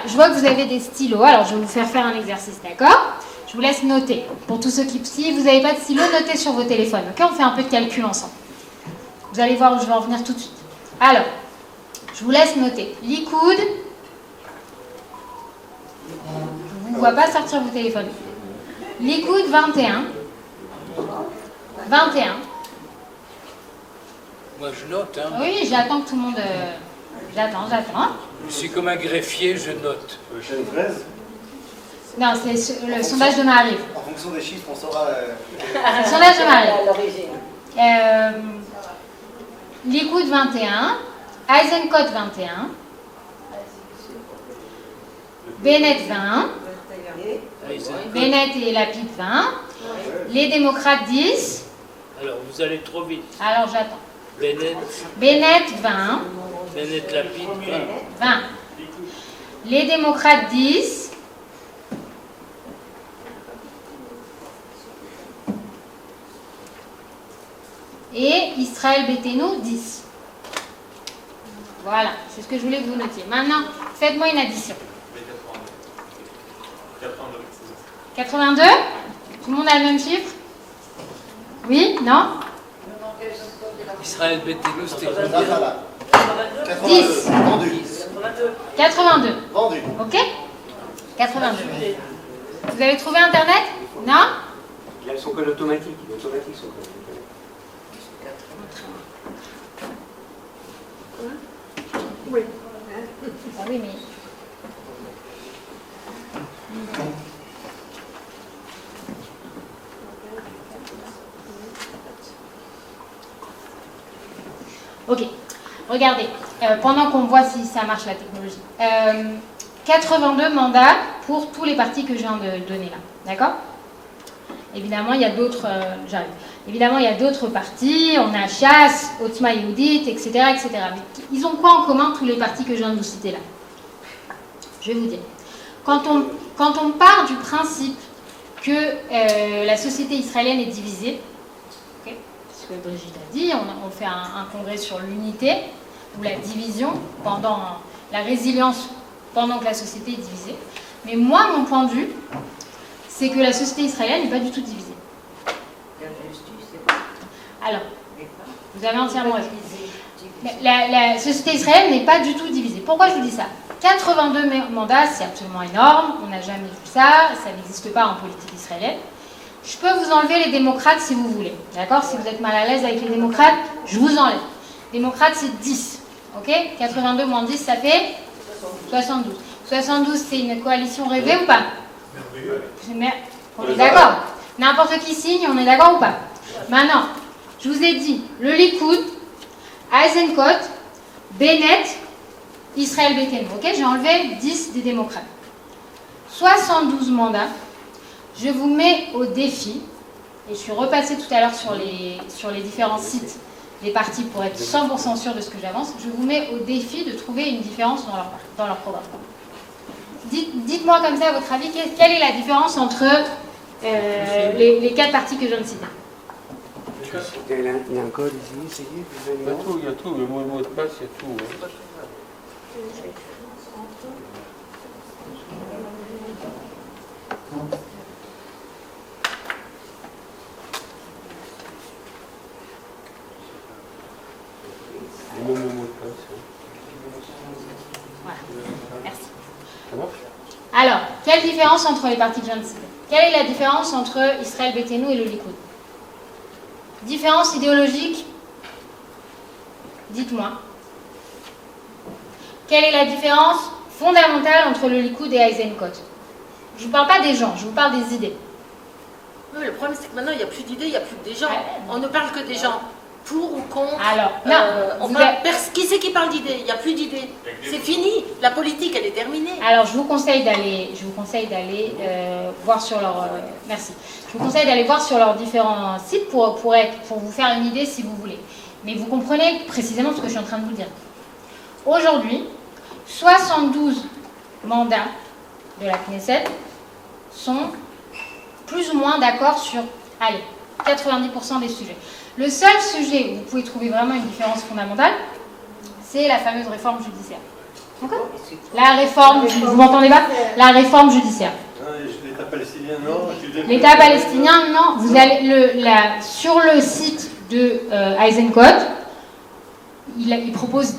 je vois que vous avez des stylos, alors je vais vous faire un exercice, d'accord? Je vous laisse noter. Pour tous ceux qui, si vous n'avez pas de stylo, notez sur vos téléphones, ok? On fait un peu de calcul ensemble. Vous allez voir où je vais en venir tout de suite. Alors, je vous laisse noter. Likoud. Je ne vous vois pas sortir vos téléphones. Likoud 21. 21. Moi je note, hein. Oui, j'attends que tout le monde... J'attends. Je suis comme un greffier, je note. Chaîne fraise. Non, c'est le sondage de Marie. En fonction des chiffres, on saura. Le sondage de Marie. À l'origine. Likoud 21. Eisenkot 21. Bennett 20. Bennett et Lapid 20. Les démocrates 10. Alors vous allez trop vite. Alors j'attends. Bennett 20. Lapid 20. 20. Les démocrates 10. Et Israël Betteno 10. Voilà, c'est ce que je voulais que vous notiez. Maintenant, faites-moi une addition. 82. Tout le monde a le même chiffre? Oui? Non? Israël Betteno, c'était combien? 10. Vendu. 82. Vendu. Ok? 82. Vous avez trouvé Internet? Non? Il a son code automatique. Il est automatique son code. Oui. Ah oui, mais... Ok, regardez, pendant qu'on voit si ça marche la technologie. 82 mandats pour tous les partis que je viens de donner là, d'accord? Évidemment, il y a d'autres... j'arrive. Évidemment, il y a d'autres partis, on a Chasse, Otzma Yehudit, etc., etc. Mais ils ont quoi en commun tous les partis que je viens de vous citer là? Je vais vous dire. Quand on part du principe que la société israélienne est divisée, okay, ce que Brigitte a dit, on fait un congrès sur l'unité ou la division, pendant la résilience pendant que la société est divisée. Mais moi, mon point de vue, c'est que la société israélienne n'est pas du tout divisée. Alors, vous avez entièrement raison. La société israélienne n'est pas du tout divisée. Pourquoi je vous dis ça? 82 mandats, c'est absolument énorme. On n'a jamais vu ça. Ça n'existe pas en politique israélienne. Je peux vous enlever les démocrates si vous voulez. D'accord? Si vous êtes mal à l'aise avec les démocrates, je vous enlève. Démocrates, c'est 10. Ok? 82 moins 10, ça fait 72. 72, c'est une coalition rêvée ou pas? On est d'accord. N'importe qui signe, on est d'accord ou pas? Maintenant, je vous ai dit, le Likoud, Eisenkot, Bennett, Israël Betteno. Ok, j'ai enlevé 10 des démocrates. 72 mandats. Je vous mets au défi, et je suis repassée tout à l'heure sur les différents sites des partis pour être 100% sûr de ce que j'avance. Je vous mets au défi de trouver une différence dans leur programme. Dites-moi comme ça, à votre avis, quelle est la différence entre les 4 partis que je viens de citer? Il y a un code ici, c'est Il y a tout, le mot de passe, il y a tout. Hein. Le mot de passe. Voilà, merci. Ça marche? Alors, quelle différence entre les partis que je viens de citer? Quelle est la différence entre Israël Betteno et le Likoud? Différence idéologique? Dites-moi. Quelle est la différence fondamentale entre le Likoud et Eisenkot? Je ne vous parle pas des gens, je vous parle des idées. Oui, le problème, c'est que maintenant, il n'y a plus d'idées, il n'y a plus que des gens. On ne parle que des gens. Pour ou contre. Alors, Qui c'est qui parle d'idées? Il n'y a plus d'idées. C'est fini. La politique, elle est terminée. Alors, je vous conseille d'aller voir sur leur... merci. Je vous conseille d'aller voir sur leurs différents sites pour vous faire une idée si vous voulez. Mais vous comprenez précisément ce que je suis en train de vous dire. Aujourd'hui, 72 mandats de la Knesset sont plus ou moins d'accord sur, allez, 90% des sujets. Le seul sujet où vous pouvez trouver vraiment une différence fondamentale, c'est la fameuse réforme judiciaire. La réforme, vous m'entendez pas? La réforme judiciaire. L'État palestinien, non. L'État palestinien, non. Vous allez sur le site de Eisenkot, il propose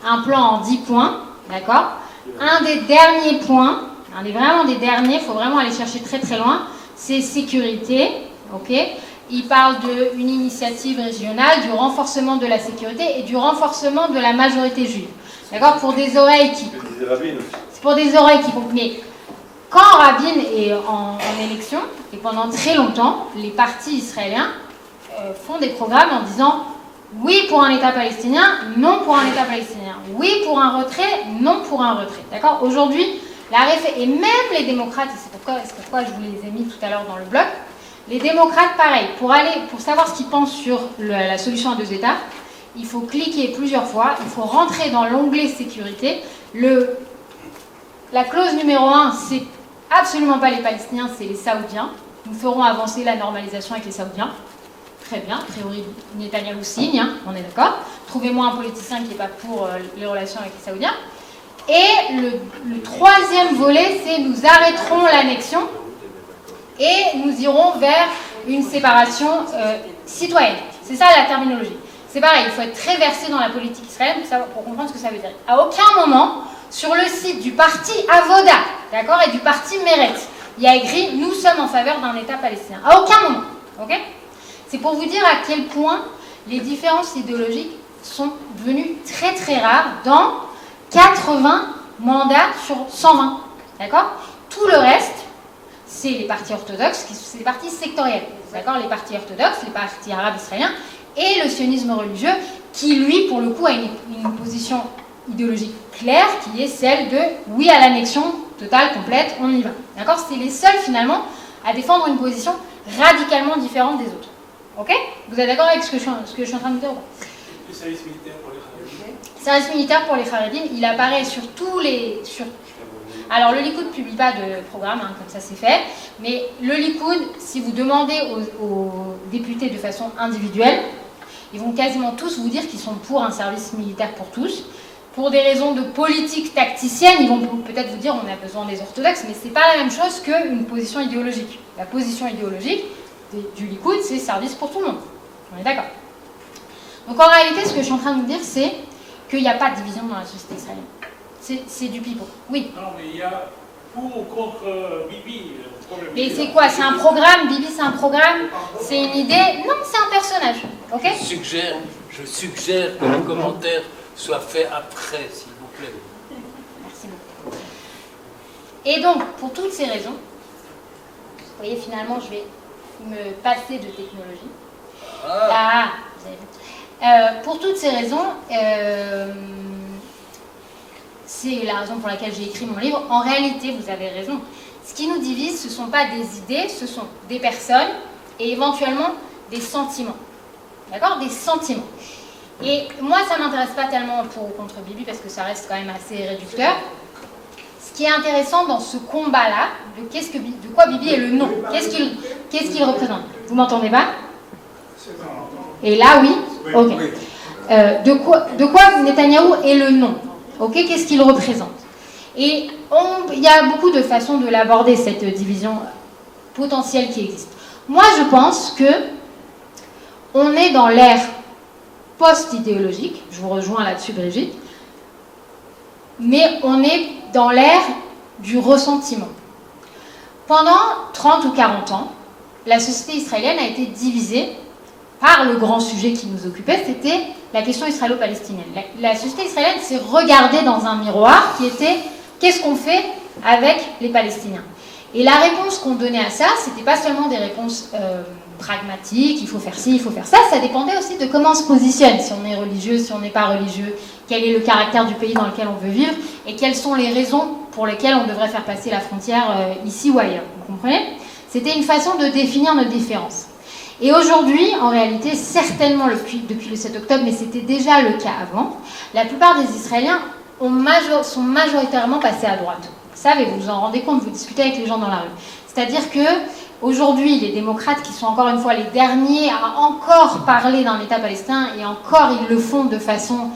un plan en 10 points, d'accord? Un des derniers points, vraiment des derniers, il faut vraiment aller chercher très très loin, c'est sécurité, ok? Il parle d'une initiative régionale, du renforcement de la sécurité et du renforcement de la majorité juive. D'accord? Pour des oreilles qui... C'est pour des oreilles qui... Mais quand Rabin est en élection, et pendant très longtemps, les partis israéliens font des programmes en disant oui pour un État palestinien, non pour un État palestinien. Oui pour un retrait, non pour un retrait. D'accord? Aujourd'hui, et même les démocrates, et c'est pourquoi je vous les ai mis tout à l'heure dans le bloc, les démocrates, pareil, pour savoir ce qu'ils pensent sur la solution à 2 États, il faut cliquer plusieurs fois, il faut rentrer dans l'onglet sécurité. La clause numéro 1, c'est absolument pas les Palestiniens, c'est les Saoudiens. Nous ferons avancer la normalisation avec les Saoudiens. Très bien, a priori Netanyahou signe, hein, on est d'accord. Trouvez-moi un politicien qui n'est pas pour les relations avec les Saoudiens. Et le 3e volet, c'est nous arrêterons l'annexion et nous irons vers une séparation citoyenne. C'est ça la terminologie. C'est pareil, il faut être très versé dans la politique israélienne pour comprendre ce que ça veut dire. À aucun moment, sur le site du parti Avoda, d'accord, et du parti Meretz, il y a écrit « Nous sommes en faveur d'un État palestinien ». À aucun moment, ok? C'est pour vous dire à quel point les différences idéologiques sont devenues très très rares dans 80 mandats sur 120, d'accord? Tout le reste, c'est les partis orthodoxes, c'est les partis sectoriels, d'accord? Les partis orthodoxes, les partis arabes israéliens et le sionisme religieux qui, lui, pour le coup, a une position idéologique claire qui est celle de oui à l'annexion totale, complète, on y va, d'accord? C'est les seuls, finalement, à défendre une position radicalement différente des autres. Ok? Vous êtes d'accord avec ce que je suis en train de dire ou pas? Le service militaire pour les Haredim. Service militaire pour les Haredim, il apparaît sur tous les... Alors, le Likoud ne publie pas de programme, hein, comme ça c'est fait, mais le Likoud, si vous demandez aux députés de façon individuelle, ils vont quasiment tous vous dire qu'ils sont pour un service militaire pour tous. Pour des raisons de politique tacticienne, ils vont peut-être vous dire on a besoin des orthodoxes, mais ce n'est pas la même chose qu'une position idéologique. La position idéologique du Likoud, c'est service pour tout le monde. On est d'accord. Donc en réalité, ce que je suis en train de vous dire, c'est qu'il n'y a pas de division dans la société israélienne. C'est du pipeau. Oui. Non, mais il y a pour ou contre Bibi. Mais c'est quoi? C'est un programme? Bibi, c'est un programme? C'est une idée? Non, c'est un personnage. Ok? Je suggère que les commentaires soient faits après, s'il vous plaît. Merci beaucoup. Et donc, pour toutes ces raisons, vous voyez, finalement, je vais me passer de technologie. Vous avez vu. Pour toutes ces raisons, c'est la raison pour laquelle j'ai écrit mon livre. En réalité, vous avez raison. Ce qui nous divise, ce ne sont pas des idées, ce sont des personnes et éventuellement des sentiments. D'accord? Des sentiments. Et moi, ça ne m'intéresse pas tellement pour ou contre Bibi parce que ça reste quand même assez réducteur. Ce qui est intéressant dans ce combat-là, de quoi Bibi est le nom? Qu'est-ce qu'il représente? Vous m'entendez pas? Et là, oui? Ok. De quoi Netanyahou est le nom? Ok, qu'est-ce qu'il représente? Et il y a beaucoup de façons de l'aborder, cette division potentielle qui existe. Moi, je pense que on est dans l'ère post-idéologique, je vous rejoins là-dessus, Brigitte, mais on est dans l'ère du ressentiment. Pendant 30 ou 40 ans, la société israélienne a été divisée par le grand sujet qui nous occupait, c'était la question israélo-palestinienne. La société israélienne s'est regardée dans un miroir qui était « qu'est-ce qu'on fait avec les Palestiniens ?» Et la réponse qu'on donnait à ça, c'était pas seulement des réponses pragmatiques, il faut faire ci, il faut faire ça, ça dépendait aussi de comment on se positionne, si on est religieux, si on n'est pas religieux, quel est le caractère du pays dans lequel on veut vivre, et quelles sont les raisons pour lesquelles on devrait faire passer la frontière ici ou ailleurs. Vous comprenez? C'était une façon de définir nos différences. Et aujourd'hui, en réalité, certainement depuis le 7 octobre, mais c'était déjà le cas avant, la plupart des Israéliens sont majoritairement passés à droite. Vous savez, vous vous en rendez compte, vous discutez avec les gens dans la rue. C'est-à-dire que aujourd'hui, les démocrates, qui sont encore une fois les derniers à encore parler d'un État palestinien, et encore ils le font de façon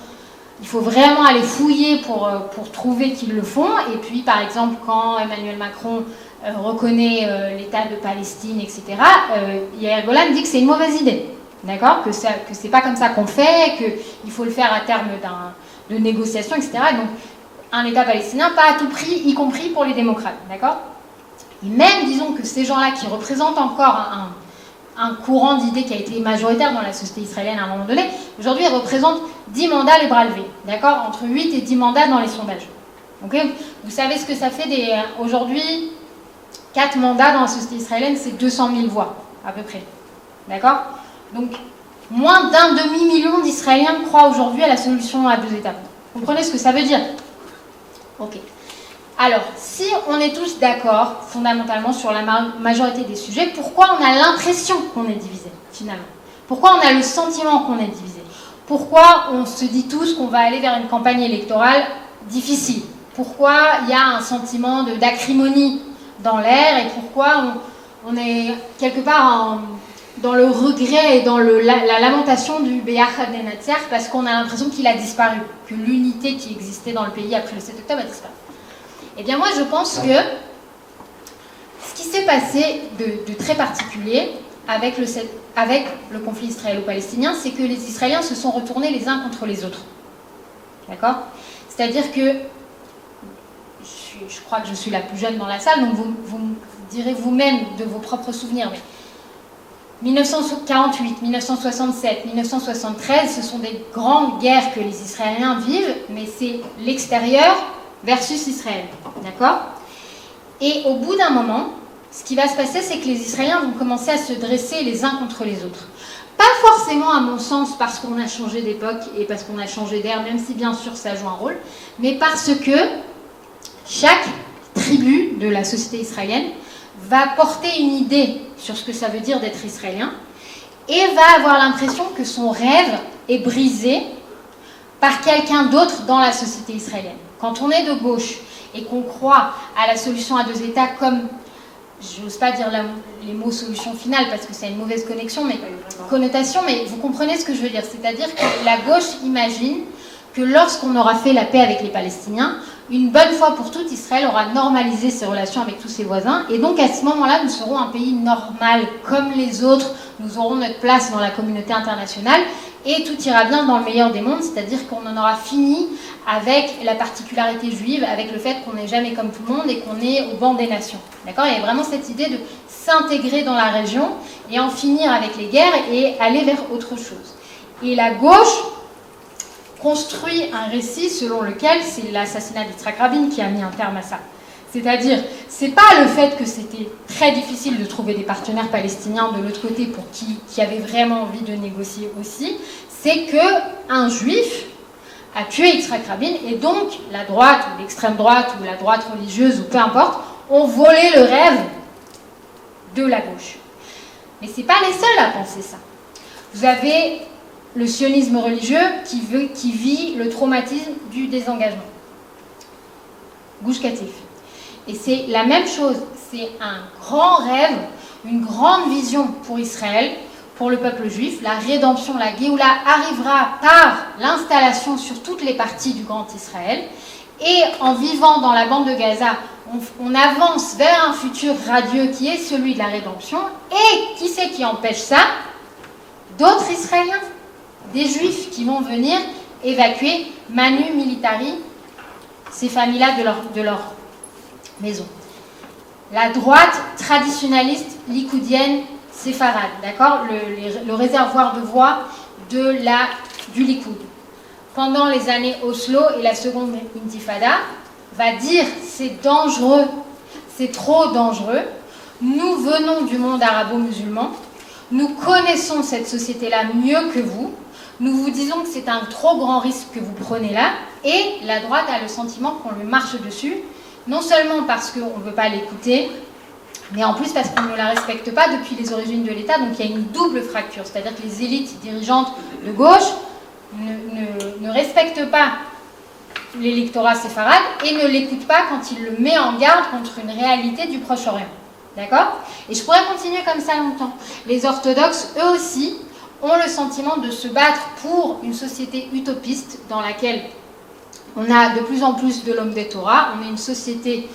il faut vraiment aller fouiller pour trouver qu'ils le font. Et puis, par exemple, quand Emmanuel Macron reconnaît l'État de Palestine, etc., Yair Golan dit que c'est une mauvaise idée. D'accord ? Que c'est pas comme ça qu'on fait, qu'il faut le faire à terme de négociations, etc. Donc, un État palestinien, pas à tout prix, y compris pour les démocrates. D'accord ? Et même, disons que ces gens-là qui représentent encore un courant d'idées qui a été majoritaire dans la société israélienne à un moment donné, aujourd'hui, ils représentent 10 mandats les bras levés. D'accord ? Entre 8 et 10 mandats dans les sondages. Okay ? Vous savez ce que ça fait aujourd'hui, 4 mandats dans la société israélienne, c'est 200 000 voix, à peu près. D'accord ? Donc, moins d'un demi-million d'Israéliens croient aujourd'hui à la solution à 2 États. Vous comprenez ce que ça veut dire ? Ok. Alors, si on est tous d'accord, fondamentalement, sur la majorité des sujets, pourquoi on a l'impression qu'on est divisé, finalement ? Pourquoi on a le sentiment qu'on est divisé ? Pourquoi on se dit tous qu'on va aller vers une campagne électorale difficile ? Pourquoi il y a un sentiment d'acrimonie dans l'air et pourquoi on est quelque part dans le regret et dans la lamentation du Beyachad Nenatzach parce qu'on a l'impression qu'il a disparu, que l'unité qui existait dans le pays après le 7 octobre a disparu. Eh bien moi je pense que ce qui s'est passé de très particulier avec le conflit israélo-palestinien, c'est que les Israéliens se sont retournés les uns contre les autres. D'accord ? C'est-à-dire que je crois que je suis la plus jeune dans la salle, donc vous me direz vous-même de vos propres souvenirs. Mais 1948, 1967, 1973, ce sont des grandes guerres que les Israéliens vivent, mais c'est l'extérieur versus Israël. D'accord ? Et au bout d'un moment, ce qui va se passer, c'est que les Israéliens vont commencer à se dresser les uns contre les autres. Pas forcément, à mon sens, parce qu'on a changé d'époque et parce qu'on a changé d'ère, même si bien sûr ça joue un rôle, mais parce que chaque tribu de la société israélienne va porter une idée sur ce que ça veut dire d'être israélien et va avoir l'impression que son rêve est brisé par quelqu'un d'autre dans la société israélienne. Quand on est de gauche et qu'on croit à la solution à 2 États comme, je n'ose pas dire les mots solution finale parce que c'est une mauvaise connotation, mais vous comprenez ce que je veux dire. C'est-à-dire que la gauche imagine que lorsqu'on aura fait la paix avec les Palestiniens, une bonne fois pour toutes, Israël aura normalisé ses relations avec tous ses voisins. Et donc, à ce moment-là, nous serons un pays normal, comme les autres. Nous aurons notre place dans la communauté internationale. Et tout ira bien dans le meilleur des mondes. C'est-à-dire qu'on en aura fini avec la particularité juive, avec le fait qu'on n'est jamais comme tout le monde et qu'on est au banc des nations. D'accord ? Il y a vraiment cette idée de s'intégrer dans la région et en finir avec les guerres et aller vers autre chose. Et la gauche construit un récit selon lequel c'est l'assassinat d'Yitzhak Rabin qui a mis un terme à ça. C'est-à-dire, c'est pas le fait que c'était très difficile de trouver des partenaires palestiniens de l'autre côté pour qui avaient vraiment envie de négocier aussi, c'est qu'un juif a tué Yitzhak Rabin et donc la droite ou l'extrême droite ou la droite religieuse ou peu importe ont volé le rêve de la gauche. Mais c'est pas les seuls à penser ça. Vous avez le sionisme religieux qui vit le traumatisme du désengagement. Gush Katif. Et c'est la même chose, c'est un grand rêve, une grande vision pour Israël, pour le peuple juif. La rédemption, la Géoula arrivera par l'installation sur toutes les parties du Grand Israël. Et en vivant dans la bande de Gaza, on avance vers un futur radieux qui est celui de la rédemption. Et qui c'est qui empêche ça ? D'autres Israéliens. Des Juifs qui vont venir évacuer Manu Militari, ces familles-là de leur maison. La droite traditionnaliste likoudienne séfarade, d'accord, le réservoir de voix du Likoud. Pendant les années Oslo et la seconde Intifada, va dire c'est dangereux, c'est trop dangereux. Nous venons du monde arabo-musulman, nous connaissons cette société-là mieux que vous. Nous vous disons que c'est un trop grand risque que vous prenez là, et la droite a le sentiment qu'on lui marche dessus, non seulement parce qu'on ne veut pas l'écouter, mais en plus parce qu'on ne la respecte pas depuis les origines de l'État, donc il y a une double fracture, c'est-à-dire que les élites dirigeantes de gauche ne respectent pas l'électorat séfarade et ne l'écoutent pas quand il le met en garde contre une réalité du Proche-Orient. D'accord ? Et je pourrais continuer comme ça longtemps. Les orthodoxes, eux aussi, ont le sentiment de se battre pour une société utopiste dans laquelle on a de plus en plus de l'homme des Torah, on est une société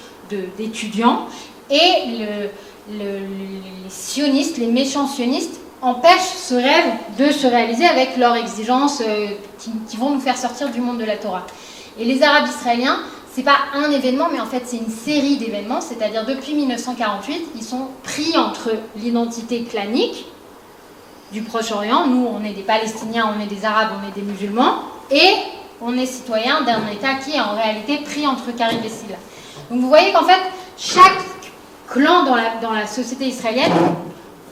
d'étudiants, et les sionistes, les méchants sionistes, empêchent ce rêve de se réaliser avec leurs exigences qui vont nous faire sortir du monde de la Torah. Et les Arabes israéliens, c'est pas un événement, mais en fait c'est une série d'événements, c'est-à-dire depuis 1948, ils sont pris entre l'identité clanique du Proche-Orient, nous on est des Palestiniens, on est des Arabes, on est des musulmans, et on est citoyen d'un État qui est en réalité pris entre Karib et Silla. Donc vous voyez qu'en fait, chaque clan dans la société israélienne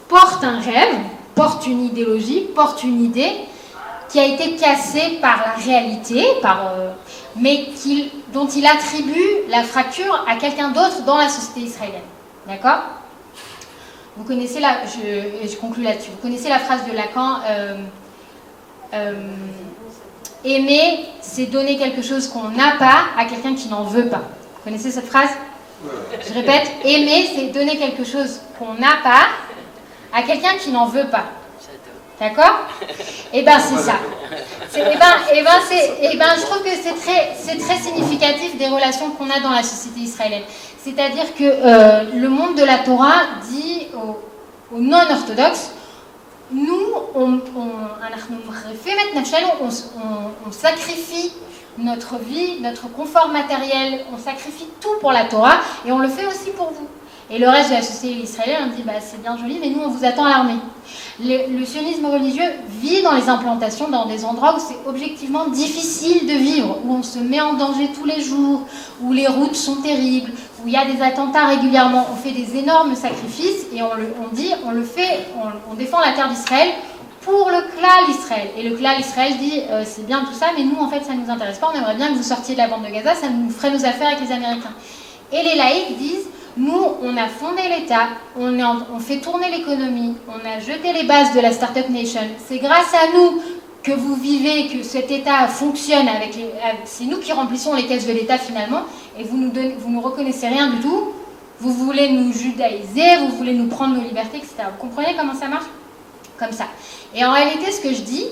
porte un rêve, porte une idéologie, porte une idée qui a été cassée par la réalité, mais dont il attribue la fracture à quelqu'un d'autre dans la société israélienne. D'accord ? Vous connaissez je conclue là-dessus. Vous connaissez la phrase de Lacan, aimer, c'est donner quelque chose qu'on n'a pas à quelqu'un qui n'en veut pas. Vous connaissez cette phrase ? Je répète, aimer, c'est donner quelque chose qu'on n'a pas à quelqu'un qui n'en veut pas. D'accord ? Eh bien, c'est ça. Je trouve que c'est très significatif des relations qu'on a dans la société israélienne. C'est-à-dire que le monde de la Torah dit aux non-orthodoxes, nous, on sacrifie notre vie, notre confort matériel, on sacrifie tout pour la Torah, et on le fait aussi pour vous. Et le reste de la société israélienne, on dit, c'est bien joli, mais nous, on vous attend à l'armée. Le sionisme religieux vit dans les implantations, dans des endroits où c'est objectivement difficile de vivre, où on se met en danger tous les jours, où les routes sont terribles, où il y a des attentats régulièrement. On fait des énormes sacrifices, et on défend la terre d'Israël pour le klal Israël. Et le klal Israël dit, c'est bien tout ça, mais nous, en fait, ça ne nous intéresse pas, on aimerait bien que vous sortiez de la bande de Gaza, ça nous ferait nos affaires avec les Américains. Et les laïcs disent, nous, on a fondé l'État, on fait tourner l'économie, on a jeté les bases de la Startup Nation. C'est grâce à nous que vous vivez, que cet État fonctionne. C'est nous qui remplissons les caisses de l'État finalement, et vous nous reconnaissez rien du tout. Vous voulez nous judaïser, vous voulez nous prendre nos libertés, etc. Vous comprenez comment ça marche ? Comme ça. Et en réalité, ce que je dis,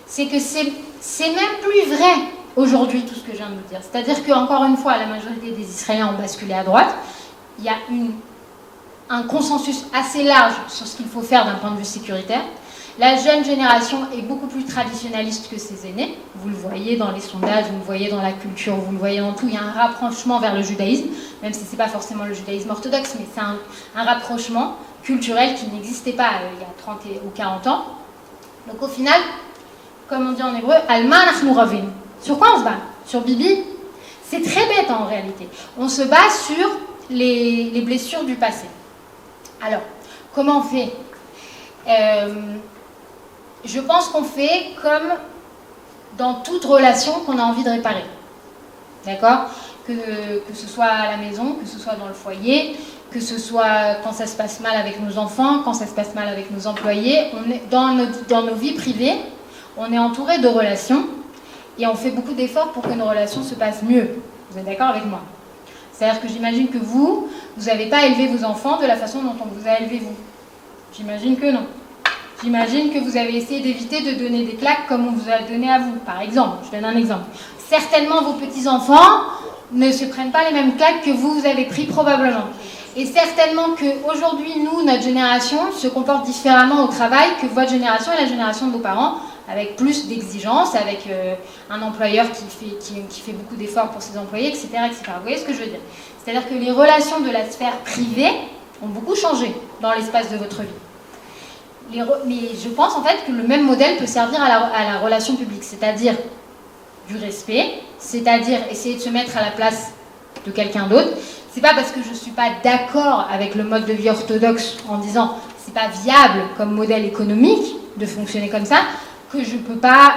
c'est que c'est même plus vrai aujourd'hui tout ce que je viens de vous dire. C'est-à-dire qu'encore une fois, la majorité des Israéliens ont basculé à droite. Il y a un consensus assez large sur ce qu'il faut faire d'un point de vue sécuritaire. La jeune génération est beaucoup plus traditionnaliste que ses aînés. Vous le voyez dans les sondages, vous le voyez dans la culture, vous le voyez dans tout. Il y a un rapprochement vers le judaïsme, même si ce n'est pas forcément le judaïsme orthodoxe, mais c'est un rapprochement culturel qui n'existait pas il y a 30 ou 40 ans. Donc au final, comme on dit en hébreu, Alma nachnu ravin. Sur quoi on se bat ? Sur Bibi ? C'est très bête en réalité. On se bat sur les blessures du passé. Alors, comment on fait ? Je pense qu'on fait comme dans toute relation qu'on a envie de réparer. D'accord ? Que ce soit à la maison, que ce soit dans le foyer, que ce soit quand ça se passe mal avec nos enfants, quand ça se passe mal avec nos employés. On est dans nos vies privées, on est entouré de relations et on fait beaucoup d'efforts pour que nos relations se passent mieux. Vous êtes d'accord avec moi ? C'est-à-dire que j'imagine que vous n'avez pas élevé vos enfants de la façon dont on vous a élevé vous. J'imagine que non. J'imagine que vous avez essayé d'éviter de donner des claques comme on vous a donné à vous, par exemple. Je donne un exemple. Certainement, vos petits-enfants ne se prennent pas les mêmes claques que vous avez pris probablement. Et certainement qu'aujourd'hui, nous, notre génération, se comporte différemment au travail que votre génération et la génération de vos parents, avec plus d'exigences, avec un employeur qui fait beaucoup d'efforts pour ses employés, etc., etc. Vous voyez ce que je veux dire ? C'est-à-dire que les relations de la sphère privée ont beaucoup changé dans l'espace de votre vie. Mais je pense en fait que le même modèle peut servir à la relation publique, c'est-à-dire du respect, c'est-à-dire essayer de se mettre à la place de quelqu'un d'autre. C'est pas parce que je suis pas d'accord avec le mode de vie orthodoxe en disant c'est pas viable comme modèle économique de fonctionner comme ça que je peux pas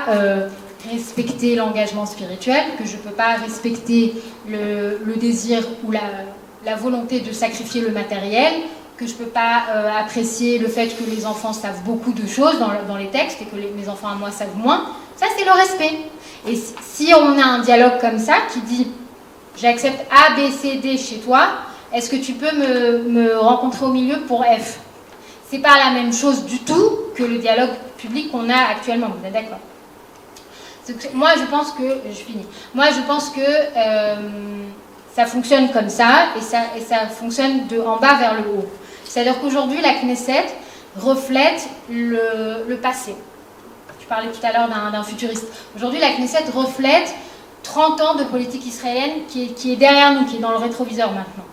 respecter l'engagement spirituel, que je peux pas respecter le désir ou la volonté de sacrifier le matériel, que je peux pas apprécier le fait que les enfants savent beaucoup de choses dans les textes et que mes enfants à moi savent moins. Ça, c'est le respect. Et si on a un dialogue comme ça qui dit j'accepte A, B, C, D chez toi, est-ce que tu peux me rencontrer au milieu pour F ? C'est pas la même chose du tout que le dialogue public qu'on a actuellement, vous êtes d'accord? Moi, je pense que, je finis, moi, je pense que ça fonctionne comme ça, et ça fonctionne de en bas vers le haut. C'est-à-dire qu'aujourd'hui, la Knesset reflète le passé. Je parlais tout à l'heure d'un futuriste. Aujourd'hui, la Knesset reflète 30 ans de politique israélienne qui est derrière nous, qui est dans le rétroviseur maintenant.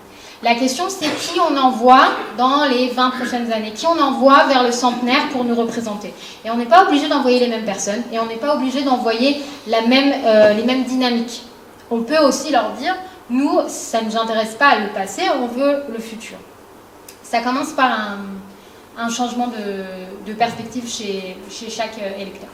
La question, c'est qui on envoie dans les 20 prochaines années, qui on envoie vers le centenaire pour nous représenter. Et on n'est pas obligé d'envoyer les mêmes personnes, et on n'est pas obligé d'envoyer les mêmes dynamiques. On peut aussi leur dire, nous, ça ne nous intéresse pas le passé, on veut le futur. Ça commence par un changement de perspective chez chaque électeur.